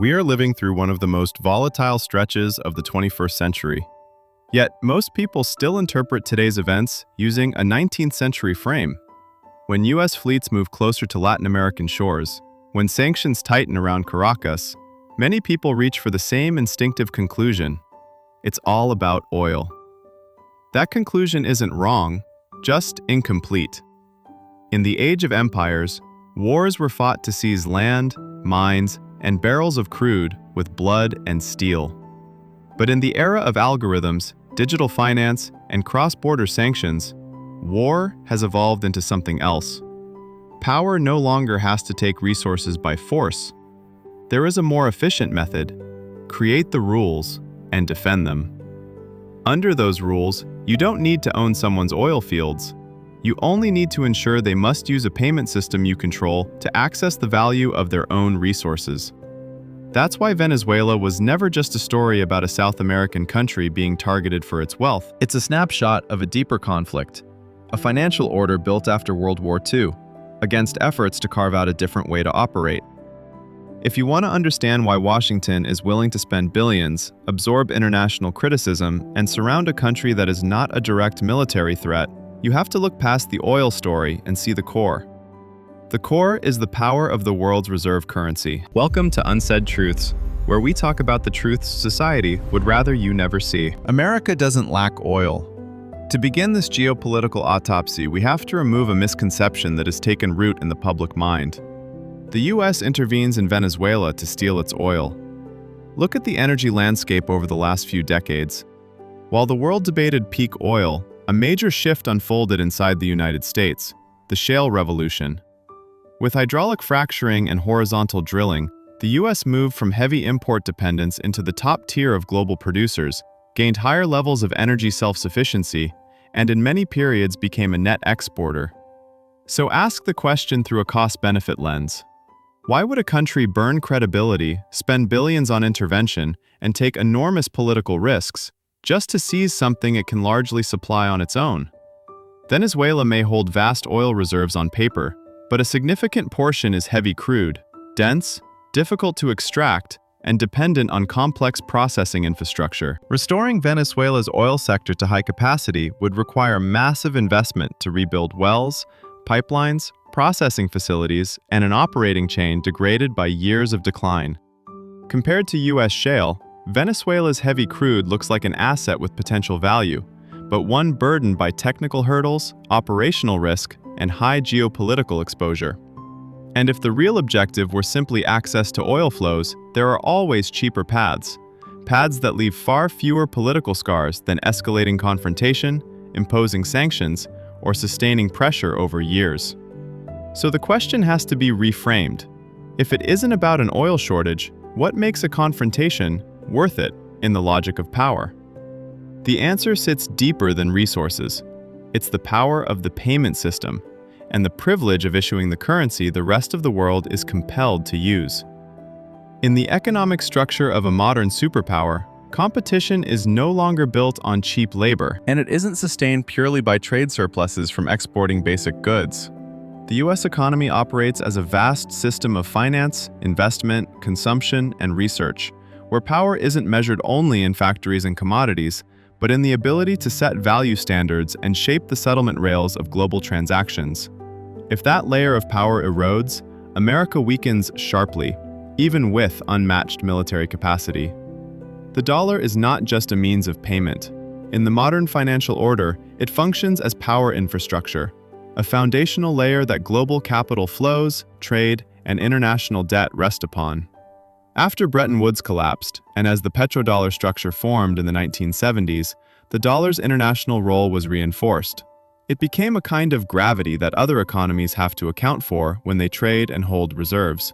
We are living through one of the most volatile stretches of the 21st century. Yet, most people still interpret today's events using a 19th century frame. When U.S. fleets move closer to Latin American shores, when sanctions tighten around Caracas, many people reach for the same instinctive conclusion: it's all about oil. That conclusion isn't wrong, just incomplete. In the age of empires, wars were fought to seize land, mines, and barrels of crude with blood and steel. But in the era of algorithms, digital finance, and cross-border sanctions, war has evolved into something else. Power no longer has to take resources by force. There is a more efficient method: create the rules and defend them. Under those rules, you don't need to own someone's oil fields. You only need to ensure they must use a payment system you control to access the value of their own resources. That's why Venezuela was never just a story about a South American country being targeted for its wealth. It's a snapshot of a deeper conflict, a financial order built after World War II, against efforts to carve out a different way to operate. If you want to understand why Washington is willing to spend billions, absorb international criticism, and surround a country that is not a direct military threat, you have to look past the oil story and see the core. The core is the power of the world's reserve currency. Welcome to Unsaid Truths, where we talk about the truths society would rather you never see. America doesn't lack oil. To begin this geopolitical autopsy, we have to remove a misconception that has taken root in the public mind. The U.S. intervenes in Venezuela to steal its oil. Look at the energy landscape over the last few decades. While the world debated peak oil, a major shift unfolded inside the United States: the shale revolution. With hydraulic fracturing and horizontal drilling, the U.S. moved from heavy import dependence into the top tier of global producers, gained higher levels of energy self-sufficiency, and in many periods became a net exporter. So ask the question through a cost-benefit lens. Why would a country burn credibility, spend billions on intervention, and take enormous political risks just to seize something it can largely supply on its own? Venezuela may hold vast oil reserves on paper, but a significant portion is heavy crude, dense, difficult to extract, and dependent on complex processing infrastructure. Restoring Venezuela's oil sector to high capacity would require massive investment to rebuild wells, pipelines, processing facilities, and an operating chain degraded by years of decline. Compared to U.S. shale, Venezuela's heavy crude looks like an asset with potential value, but one burdened by technical hurdles, operational risk, and high geopolitical exposure. And if the real objective were simply access to oil flows, there are always cheaper paths that leave far fewer political scars than escalating confrontation, imposing sanctions, or sustaining pressure over years. So the question has to be reframed. If it isn't about an oil shortage, what makes a confrontation worth it in the logic of power? The answer sits deeper than resources. It's the power of the payment system and the privilege of issuing the currency the rest of the world is compelled to use. In the economic structure of a modern superpower, competition is no longer built on cheap labor, and it isn't sustained purely by trade surpluses from exporting basic goods. The U.S. economy operates as a vast system of finance, investment, consumption, and research, where power isn't measured only in factories and commodities, but in the ability to set value standards and shape the settlement rails of global transactions. If that layer of power erodes, America weakens sharply, even with unmatched military capacity. The dollar is not just a means of payment. In the modern financial order, it functions as power infrastructure, a foundational layer that global capital flows, trade, and international debt rest upon. After Bretton Woods collapsed, and as the petrodollar structure formed in the 1970s, the dollar's international role was reinforced. It became a kind of gravity that other economies have to account for when they trade and hold reserves.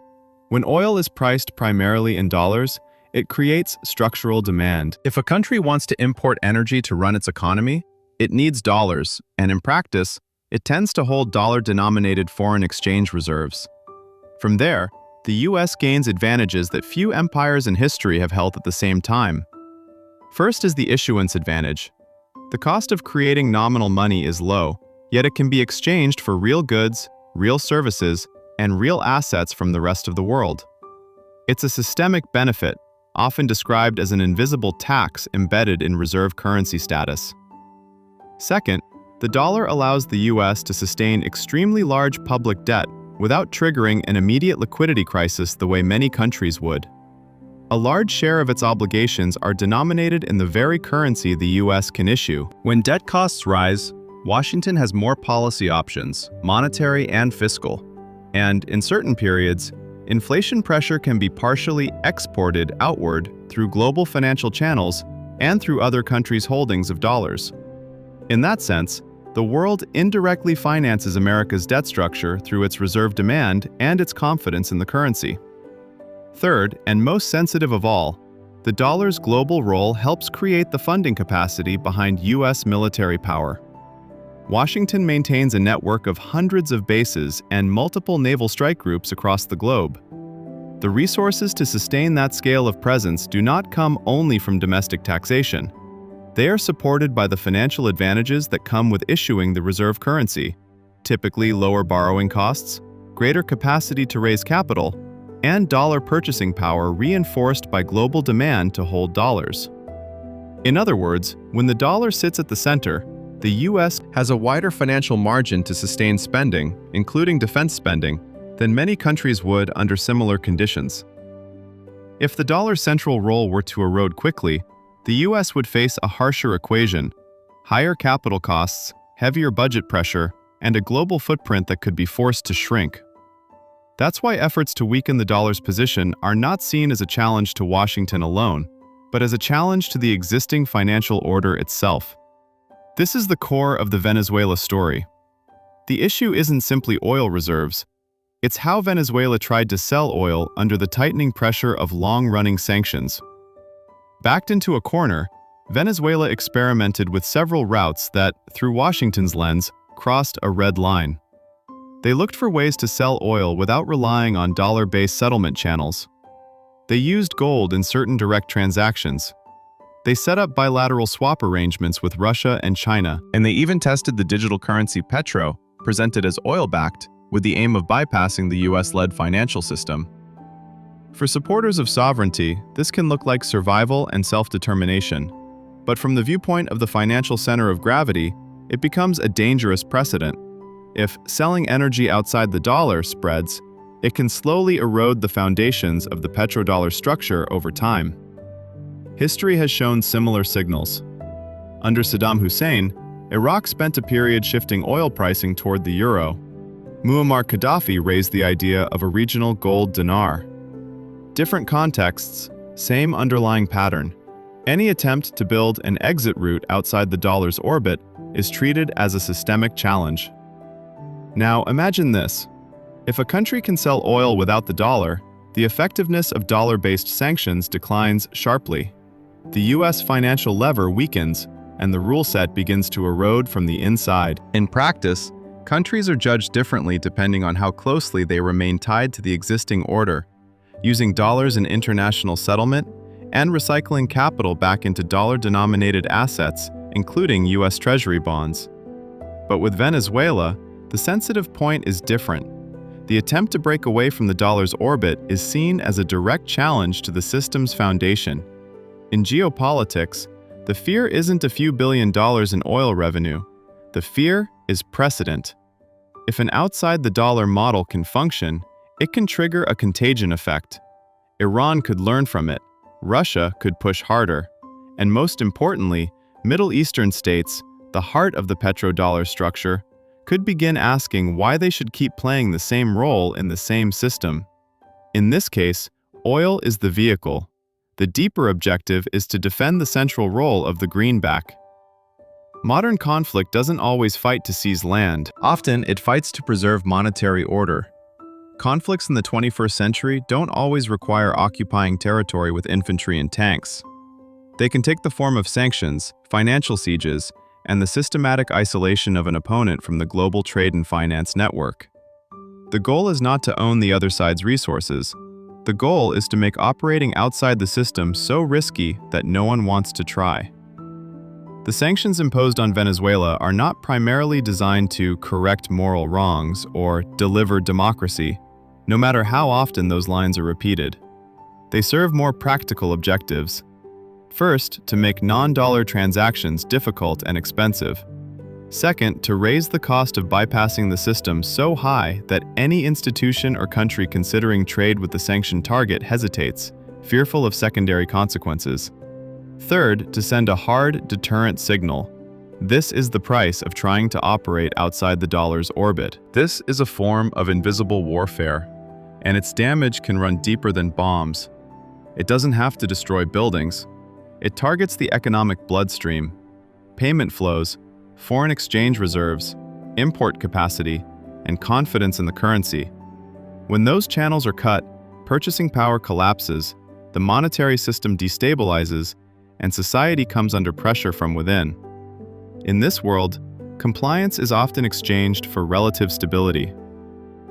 When oil is priced primarily in dollars, it creates structural demand. If a country wants to import energy to run its economy, it needs dollars, and in practice, it tends to hold dollar-denominated foreign exchange reserves. From there, the U.S. gains advantages that few empires in history have held at the same time. First is the issuance advantage. The cost of creating nominal money is low, yet it can be exchanged for real goods, real services, and real assets from the rest of the world. It's a systemic benefit, often described as an invisible tax embedded in reserve currency status. Second, the dollar allows the U.S. to sustain extremely large public debt without triggering an immediate liquidity crisis the way many countries would. A large share of its obligations are denominated in the very currency the U.S. can issue. When debt costs rise, Washington has more policy options, monetary and fiscal. And in certain periods, inflation pressure can be partially exported outward through global financial channels and through other countries' holdings of dollars. In that sense, the world indirectly finances America's debt structure through its reserve demand and its confidence in the currency. Third, and most sensitive of all, the dollar's global role helps create the funding capacity behind U.S. military power. Washington maintains a network of hundreds of bases and multiple naval strike groups across the globe. The resources to sustain that scale of presence do not come only from domestic taxation. They are supported by the financial advantages that come with issuing the reserve currency, typically lower borrowing costs, greater capacity to raise capital, and dollar purchasing power reinforced by global demand to hold dollars. In other words, when the dollar sits at the center, the U.S. has a wider financial margin to sustain spending, including defense spending, than many countries would under similar conditions. If the dollar's central role were to erode quickly, the U.S. would face a harsher equation: higher capital costs, heavier budget pressure, and a global footprint that could be forced to shrink. That's why efforts to weaken the dollar's position are not seen as a challenge to Washington alone, but as a challenge to the existing financial order itself. This is the core of the Venezuela story. The issue isn't simply oil reserves. It's how Venezuela tried to sell oil under the tightening pressure of long-running sanctions. Backed into a corner, Venezuela experimented with several routes that, through Washington's lens, crossed a red line. They looked for ways to sell oil without relying on dollar-based settlement channels. They used gold in certain direct transactions. They set up bilateral swap arrangements with Russia and China, and they even tested the digital currency Petro, presented as oil-backed, with the aim of bypassing the US-led financial system. For supporters of sovereignty, this can look like survival and self-determination. But from the viewpoint of the financial center of gravity, it becomes a dangerous precedent. If selling energy outside the dollar spreads, it can slowly erode the foundations of the petrodollar structure over time. History has shown similar signals. Under Saddam Hussein, Iraq spent a period shifting oil pricing toward the euro. Muammar Gaddafi raised the idea of a regional gold dinar. Different contexts, same underlying pattern. Any attempt to build an exit route outside the dollar's orbit is treated as a systemic challenge. Now imagine this. If a country can sell oil without the dollar, the effectiveness of dollar-based sanctions declines sharply. The U.S. financial lever weakens, and the rule set begins to erode from the inside. In practice, countries are judged differently depending on how closely they remain tied to the existing order, using dollars in international settlement and recycling capital back into dollar-denominated assets, including U.S. Treasury bonds. But with Venezuela, the sensitive point is different. The attempt to break away from the dollar's orbit is seen as a direct challenge to the system's foundation. In geopolitics, the fear isn't a few $billion in oil revenue. The fear is precedent. If an outside-the-dollar model can function, it can trigger a contagion effect. Iran could learn from it, Russia could push harder, and most importantly, Middle Eastern states, the heart of the petrodollar structure, could begin asking why they should keep playing the same role in the same system. In this case, oil is the vehicle. The deeper objective is to defend the central role of the greenback. Modern conflict doesn't always fight to seize land. Often, it fights to preserve monetary order. Conflicts in the 21st century don't always require occupying territory with infantry and tanks. They can take the form of sanctions, financial sieges, and the systematic isolation of an opponent from the global trade and finance network. The goal is not to own the other side's resources. The goal is to make operating outside the system so risky that no one wants to try. The sanctions imposed on Venezuela are not primarily designed to correct moral wrongs or deliver democracy, no matter how often those lines are repeated. They serve more practical objectives. First, to make non-dollar transactions difficult and expensive. Second, to raise the cost of bypassing the system so high that any institution or country considering trade with the sanctioned target hesitates, fearful of secondary consequences. Third, to send a hard deterrent signal. This is the price of trying to operate outside the dollar's orbit. This is a form of invisible warfare, and its damage can run deeper than bombs. It doesn't have to destroy buildings. It targets the economic bloodstream, payment flows, foreign exchange reserves, import capacity, and confidence in the currency. When those channels are cut, purchasing power collapses, the monetary system destabilizes, and society comes under pressure from within. In this world, compliance is often exchanged for relative stability.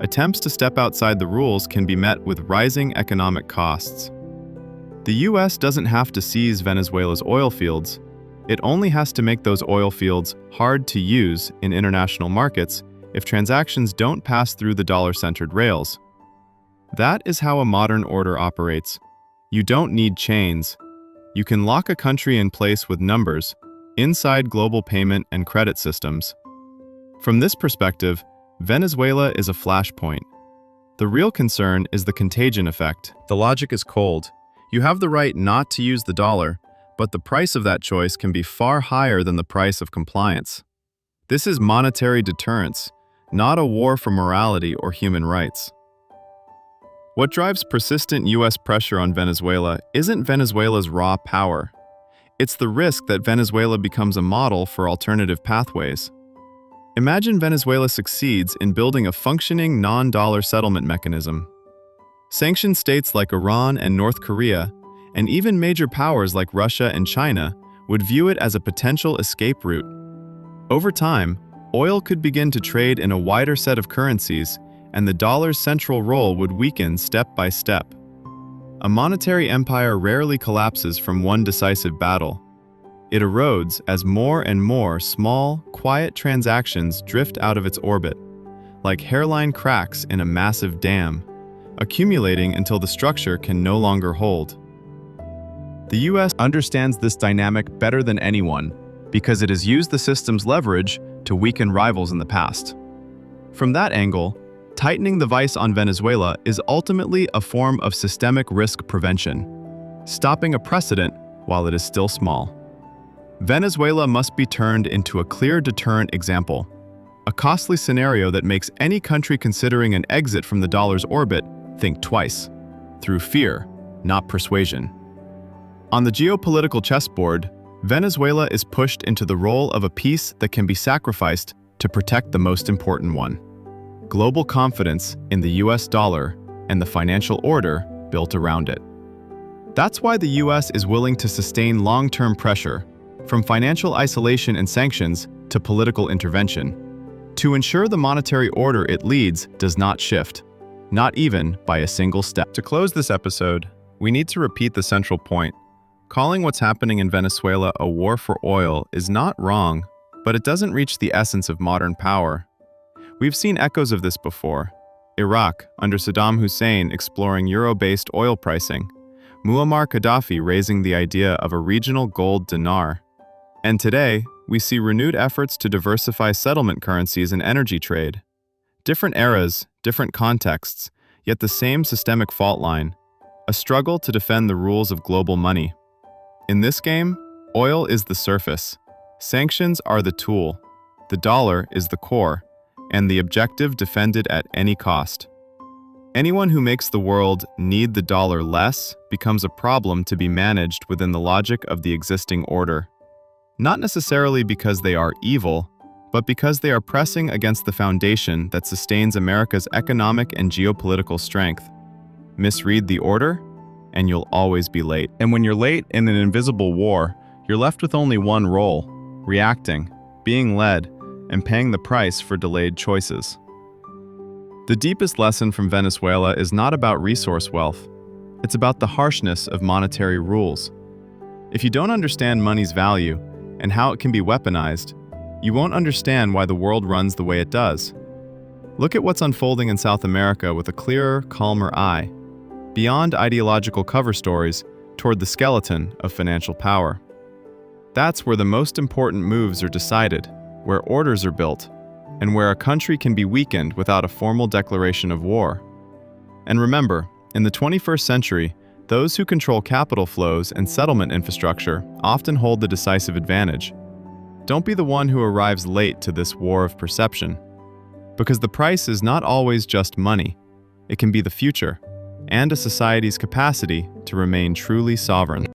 Attempts to step outside the rules can be met with rising economic costs. The US doesn't have to seize Venezuela's oil fields. It only has to make those oil fields hard to use in international markets if transactions don't pass through the dollar-centered rails. That is how a modern order operates. You don't need chains. You can lock a country in place with numbers, inside global payment and credit systems. From this perspective, Venezuela is a flashpoint. The real concern is the contagion effect. The logic is cold. You have the right not to use the dollar, but the price of that choice can be far higher than the price of compliance. This is monetary deterrence, not a war for morality or human rights. What drives persistent US pressure on Venezuela isn't Venezuela's raw power. It's the risk that Venezuela becomes a model for alternative pathways. Imagine Venezuela succeeds in building a functioning non-dollar settlement mechanism. Sanctioned states like Iran and North Korea, and even major powers like Russia and China, would view it as a potential escape route. Over time, oil could begin to trade in a wider set of currencies, and the dollar's central role would weaken step by step. A monetary empire rarely collapses from one decisive battle. It erodes as more and more small, quiet transactions drift out of its orbit, like hairline cracks in a massive dam, accumulating until the structure can no longer hold. The US understands this dynamic better than anyone because it has used the system's leverage to weaken rivals in the past. From that angle, tightening the vice on Venezuela is ultimately a form of systemic risk prevention, stopping a precedent while it is still small. Venezuela must be turned into a clear deterrent example, a costly scenario that makes any country considering an exit from the dollar's orbit think twice, through fear, not persuasion. On the geopolitical chessboard, Venezuela is pushed into the role of a piece that can be sacrificed to protect the most important one: global confidence in the US dollar and the financial order built around it. That's why the US is willing to sustain long-term pressure, from financial isolation and sanctions to political intervention, to ensure the monetary order it leads does not shift, not even by a single step. To close this episode, we need to repeat the central point. Calling what's happening in Venezuela a war for oil is not wrong, but it doesn't reach the essence of modern power. We've seen echoes of this before. Iraq, under Saddam Hussein, exploring euro-based oil pricing. Muammar Gaddafi raising the idea of a regional gold dinar. And today, we see renewed efforts to diversify settlement currencies and energy trade. Different eras, different contexts, yet the same systemic fault line, a struggle to defend the rules of global money. In this game, oil is the surface, sanctions are the tool, the dollar is the core, and the objective defended at any cost. Anyone who makes the world need the dollar less becomes a problem to be managed within the logic of the existing order. Not necessarily because they are evil, but because they are pressing against the foundation that sustains America's economic and geopolitical strength. Misread the order, and you'll always be late. And when you're late in an invisible war, you're left with only one role: reacting, being led, and paying the price for delayed choices. The deepest lesson from Venezuela is not about resource wealth. It's about the harshness of monetary rules. If you don't understand money's value and how it can be weaponized, you won't understand why the world runs the way it does. Look at what's unfolding in South America with a clearer, calmer eye. beyond ideological cover stories toward the skeleton of financial power. That's where the most important moves are decided, where orders are built, and where a country can be weakened without a formal declaration of war. And remember, in the 21st century, those who control capital flows and settlement infrastructure often hold the decisive advantage. Don't be the one who arrives late to this war of perception, because the price is not always just money. It can be the future, and a society's capacity to remain truly sovereign.